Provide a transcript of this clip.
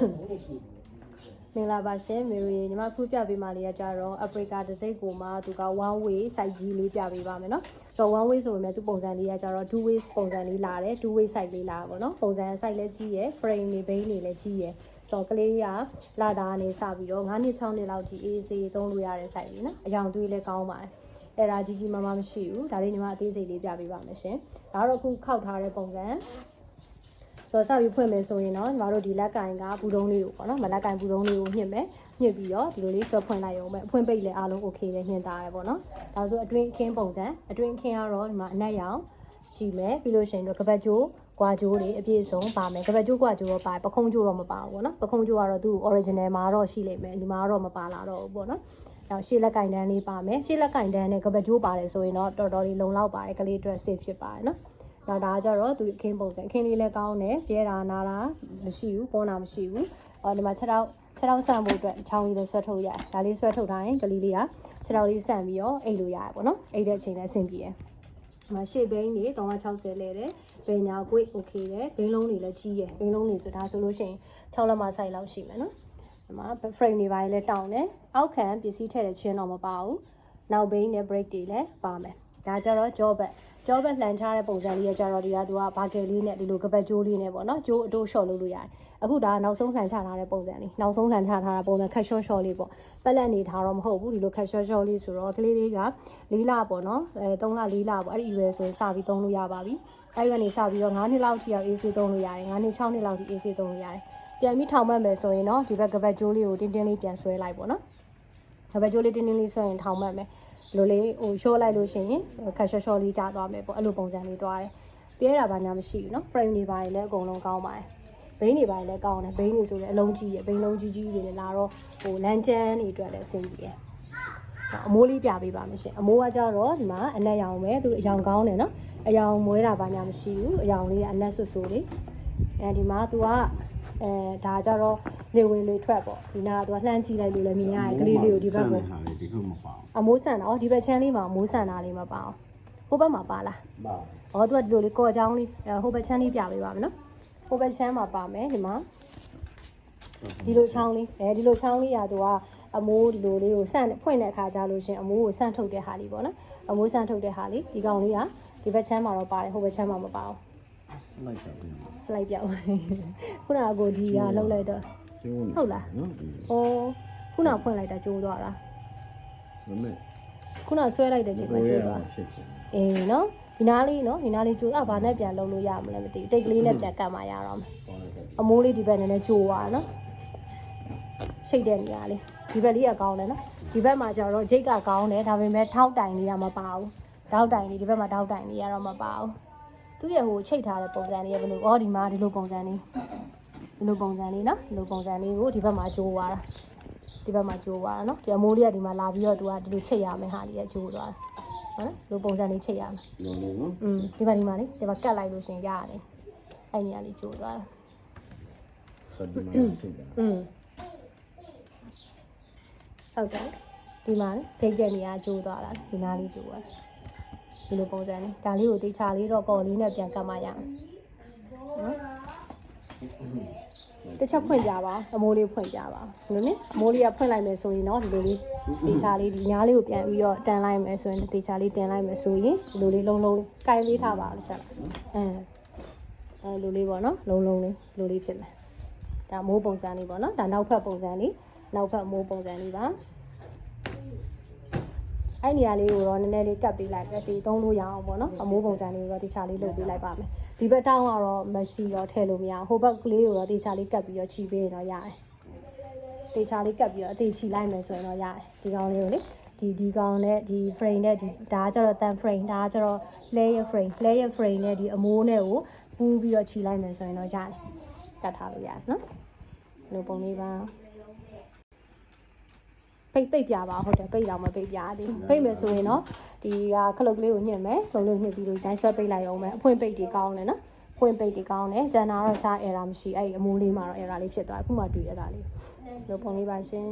မင်္ဂလာပါရှင်မေရီညီမခုပြပေးမှလေးရကြတော့ Africa တစ်စိတ်ကိုမှသူက one way site ကြီးလေးပြပေးပါမယ်နော်ဆိုတော့ one way ဆိုပေမဲ့သူပုံစံလေးရကြတော့ two way ပုံစံလေးလာတယ် two way site လေးလာပါတော့နော်ပုံစံ site လည်းကြီးရယ် frame တွေ base တွေလည်းကြီးရယ်ဆိုတော့ကလေးကလာတာကနေစပြီးတော့9နှစ်6နှစ်လောက်ထိ AC သုံးလို့ရတဲ့ site လေးနော်အယောင်သွေးလည်းကောင်းပါတယ်အဲ့ဒါကြီးမားမရှိဘူးဒါလေးညီမအသေးစိတ်လေးပြပေးပါမယ်ရှင်ဒါတော့အခုခောက်ထားတဲ့ပုံစံဆိုတော့စပြီးဖွင့်မယ်ဆိုရင်တော့ညီမတို့ဒီလက်ကင်ကပူတုံးလေးကိုပေါ့နော်မလက်ကင်ပူတုံးလေးကိုညှစ်မယ်ညှစ်ပြီးတော့ဒီလိုလေးဆွဲဖွင့်လိုက်ရုံပဲအဖွင့်ပိတ်လည်းအားလုံး okay လည်းညှစ်သားတယ်ပေါ့နော်ဒါဆိုအတွင်းအခင်းပုံစံအတွင်းအခင်းကတော့ဒီမှာအနက်ရောင်ရှိမယ်ပြီးလို့ရှိရင်တော့ကပတ်ကျိုးကွာကျိုးတွေအပြည့်စုံပါမယ်ကပတ်ကျိုးကွာကျိုးတော့ပါပခုံးကျိုးတော့မပါဘူးပေါ့နော်ပခုံးကျိုးကတော့သူ့ original မှာတော့ရှိလိမ့်မယ်ဒီမှာတော့မပါလာတော့ဘူးပေါ့နော်နောက်ရှေ့လက်ကင်တန်းလေးပါမယ်ရှေ့လက်ကင်တန်းနဲ့ကပတ်ကျိုးပါတယ်ဆိုရင်တော့တော်တော်လေးလုံလောက်ပါတယ်ကလေးအတွက် safe ဖြစ်ပါတယ်နော်နောက်ဒါကြတော့သူအခင်းပုံစံအခင်းလေးလည်းကောင်းတယ်ပြဲတာနာတာမရှိဘူးပေါ်တာမရှိဘူးဒီမှာ6တောက်ဆန့်ဖို့အတွက်ချောင်းလေးလည်းဆွဲထုတ်ရတယ်ဒါလေးဆွဲထုတ်ထားရင်ကလေးလေးက6တောက်လေးဆန့်ပြီးတော့အိတ်လို့ရတယ်ပေါ့နော်အိတ်တဲ့အချိန်လည်းအဆင်ပြေတယ်ဒီမှာရှေ့ဘိန်းတွေ360လဲတယ်ဘိန်းညာကွေ့ okay တယ်ဘိန်းလုံးတွေလည်းကြီးတယ်ဘိန်းလုံးတွေဆိုဒါဆိုလို့ရှိရင်6လက်မဆိုင်လောက်ရှိမယ်နော်ဒီမှာ frame တွေပါလည်းတောင်းတယ်အောက်ခံပစ္စည်းထည့်တဲ့ချင်းတော့မပါဘူးနောက်ဘိန်းနဲ့ brake တွေလည်းပါမယ်ဒါကြတော့ jaw bed လှန်ချတဲ့ပုံစံလေးရကြတော့ဒီကသူကဘာကယ်လေးနဲ့ဒီလိုကပတ်ကျိုးလေးနဲ့ပေါ့နော်ကျိုးအတိုးလျှော့လုပ်လို့ရတယ်အခုဒါနောက်ဆုံးလှန်ချထားတဲ့ပုံစံလေးနောက်ဆုံးလှန်ချထားတဲ့ပုံစံခက်လျှော့လေးပေါ့ပက်လက်နေထားတော့မဟုတ်ဘူးဒီလိုခက်လျှော့လေးဆိုတော့ကလေးလေးက4လပေါ့နော်3လ4လပေါ့အဲ့ဒီရွယ်ဆိုရင်စပြီးသုံးလို့ရပါပြီအဲ့ဒီကနေစပြီးတော့9နှစ်လောက်ထိအောင် AC သုံးလို့ရတယ်9နှစ်6နှစ်လောက်ထိ AC သုံးလို့ရတယ်ပြန်ပြီးထောင်မှတ်မယ်ဆိုရင်တော့ဒီဘက်ကပတ်ကျိုးလေးကိုတင်းတင်းလေးပြန်ဆွဲလိုက်ပေါ့နော်ကပတ်ကျိုးလေးတင်းတင်းလေးဆွဲရင်ထောင်မှတ်မယ်လိုလေးဟိုရှိုးလိုက်လို့ရှိရင်ခက်လျှော့လေးကျသွားမယ်ပေါ့အဲ့လိုပုံစံလေးသွားတယ်ပြဲတာဘာညာမရှိဘူးเนาะ frame တွေပါရင်လည်းအကုန်လုံးကောင်းပါတယ်ဘိန်းတွေပါရင်လည်းကောင်းတယ်ဘိန်းတွေဆိုလည်းအလုံးကြီးရယ်ဘိန်းလုံးကြီးတွေလည်းလာတော့ဟိုလမ်းကျန်းတွေအတွက်လည်းအဆင်ပြေတယ်အမိုးလေးပြပေးပါမယ်ရှင်အမိုးကကြတော့ဒီမှာအနက်ရောင်ပဲသူအယောင်ကောင်းတယ်เนาะအယောင်မွဲတာဘာညာမရှိဘူးအယောင်လေးကအနက်ဆူဆူလေးဒီမှာသူကဒါကြတော့လေဝင်လေထွက်ပေါ့ဒီနာကသူကလှမ်းကြည့်လိုက်လို့လည်းမြင်ရတယ်ကလေးလေးကိုဒီဘက်ကိုဒီခုမပါအမိုးဆန်တာဒီဘက်ချမ်းလေးမှာအမိုးဆန်တာလေးမပါအောင်ဟိုဘက်မှာပါလားပါသူကဒီလိုလေးကော်ချောင်းလေးဟိုဘက်ချမ်းလေးပြပေးပါမယ်နော်ဟိုဘက်ချမ်းမှာပါမယ်ဒီမှာဒီလိုချောင်းလေးဒီလိုချောင်းလေးရာသူကအမိုးဒီလိုလေးကိုဆန့်ဖွင့်တဲ့အခါကျလို့ရှင်အမိုးကိုဆန့်ထုတ်တဲ့ဟာလေးပေါ့နော်အမိုးဆန့်ထုတ်တဲ့ဟာလေးဒီကောင်လေးကဒီဘက်ချမ်းမှာတော့ပါတယ်ဟိုဘက်ချမ်းမှာမပါအောင်စလိုက်ပြောင်းခုနကကိုဒီကလှုပ်လိုက်တော့ဟုတ်လားနော်ခုနဖွင့်လိုက်တာကျိုးသွားတာမမေခုနဆွဲလိုက်တဲ့ချိန်မှာကျိုးသွားနော်ဒီနားလေးနော်ဒီနားလေးကျိုးဘာနဲ့ပြန်လုပ်လို့ရမလဲမသိဘူးတိတ်ကလေးနဲ့ပြန်ကတ်မှရတော့မယ်အမိုးလေးဒီဘက်နည်းနည်းကျိုးသွားနော်ရှိတ်တဲ့နေရာလေးဒီဘက်လေးကကောင်းတယ်နော်ဒီဘက်မှာကျတော့ဂျိတ်ကကောင်းတယ်ဒါပေမဲ့ထောက်တိုင်လေးကမပါဘူးထောက်တိုင်လေးဒီဘက်မှာထောက်တိုင်လေးကတော့မပါဘူးသူ့ရဲ့ဟိုချိတ်ထားတဲ့ပုံစံလေးကဘယ်လိုဒီမှာဒီလိုပုံစံလေးဒီလိုပုံစံလေးနော်ဒီလိုပုံစံလေးကိုဒီဘက်မှာကျိုးသွားတာဒီဘက်မှာကျိုးသွားတာနော်ဒီအမိုးလေးကဒီမှာလာပြီးတော့သူကဒီလိုချိတ်ရမယ်ဟာလေးကကျိုးသွားတာဟုတ်နော်ဒီလိုပုံစံလေးချိတ်ရမယ်နော်ဒီဘက်ဒီမှာလေဒီဘက်ကတ်လိုက်လို့ရှင်ရတယ်အဲ့နေရာလေးကျိုးသွားတာဆက်ဒီမှာချိတ်တာဟုတ်တယ်ဒီမှာထိတ်တဲ့နေရာကျိုးသွားတာဒီနားလေးကျိုးသွားဒီလိုပုံစံလေးဒါလေးကိုတေချာလေးတော့ကော်လေးနဲ့ပြန်ကတ်မှရအောင်နော်တစ်ချက်ဖွင့်ကြပါအမိုးလေးဖွင့်ကြပါဒီလိုနိအမိုးလေးကဖွင့်လိုက်မယ်ဆိုရင်တော့ဒီလိုလေးတေချာလေးဒီညားလေးကိုပြန်ပြီးတော့တန်လိုက်မယ်ဆိုရင်တေချာလေးတင်လိုက်မယ်ဆိုရင်ဒီလိုလေးလုံးကိုင်လေးထားပါလို့ဆက်လိုက်လိုလေးပေါ့နော်လုံးလေးလိုလေးဖြစ်မယ်ဒါမိုးပုံစံလေးပေါ့နော်ဒါနောက်ဖက်ပုံစံလေးနောက်ဖက်မိုးပုံစံလေးပါအဲ့နေရာလေးကိုတော့နည်းနည်းလေးကတ်ပေးလိုက်ပဲဒီသုံးလို့ရအောင်ပေါ့နော်အမိုးပုံစံလေးကိုတော့တေချာလေးလုပ်ပေးလိုက်ပါမယ်ဒီဘက်တောင်းကတော့မရှိတော့ထည့်လို့မရအောင်ဟိုဘက်ကလေးကိုတော့တေချာလေးကတ်ပြီးတော့ခြိပေးရင်တော့ရတယ်တေချာလေးကတ်ပြီးတော့အသေးခြိလိုက်မယ်ဆိုရင်တော့ရတယ်ဒီကောင်လေးကိုလေဒီကောင်နဲ့ဒီ frame နဲ့ဒီဒါကကျတော့ tan frame ဒါကကျတော့ layer frame နဲ့ဒီအမိုးနဲ့ကိုပူးပြီးတော့ခြိလိုက်မယ်ဆိုရင်တော့ရတယ်ကတ်ထားလို့ရတယ်နော်ဒီလိုပုံလေးပါပိတ်ပြပါဟုတ်တယ်ပိတ်တော့မပိတ်ပြသေးပိတ်မယ်ဆိုရင်တော့ဒီကခလုတ်ကလေးကိုညှစ်မယ်ခလုတ်လေးညှစ်ပြီးတော့ရိုင်းဆွဲပိတ်လိုက်အောင်မယ်အဖွင့်ပိတ်တွေကောင်းတယ်နော်ဖွင့်ပိတ်တွေကောင်းတယ်ဇန်နာတော့ရှား error မရှိအဲ့အမိုးလေးမှာတော့ error လေးဖြစ်သွားအခုမှတွေ့ရတာလေးလိုပုံလေးပါရှင်